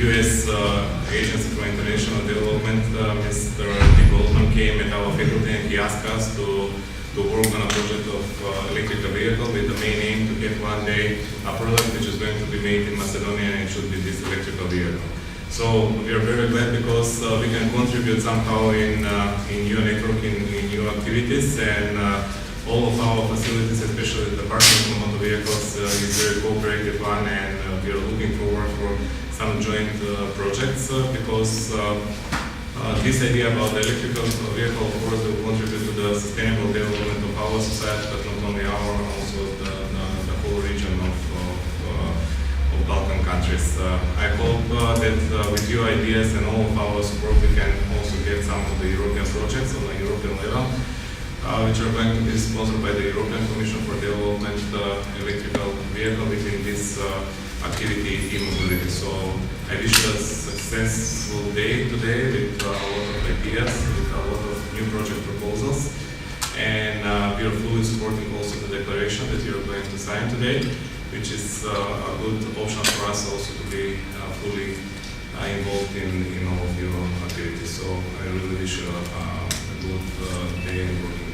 US Agency for International Development, Mr. Dick Goldman came at our faculty and he asked us to work on a project of electrical vehicle with the main aim to get one day a product which is going to be made in Macedonia, and it should be this electrical vehicle. So we are very glad because we can contribute somehow in your network, in your activities, and all of our facilities, especially the Department for Motor Vehicles, is a very cooperative one, and we are looking forward for some joint projects because this idea about the electrical vehicle, of course, will contribute to the sustainable development of our society, but not only our, also the whole region of Balkan countries. I hope that with your ideas and all of our support, we can also get some of the European projects on a European level, which are going to be sponsored by the European Commission for Development electrical vehicle within this activity e-mobility. So I wish you a successful day today with a lot of ideas, with a lot of new project proposals, and we are fully supporting also the declaration that you are going to sign today, which is a good option for us also to be fully involved in all of your activities. So I really wish you a good day and working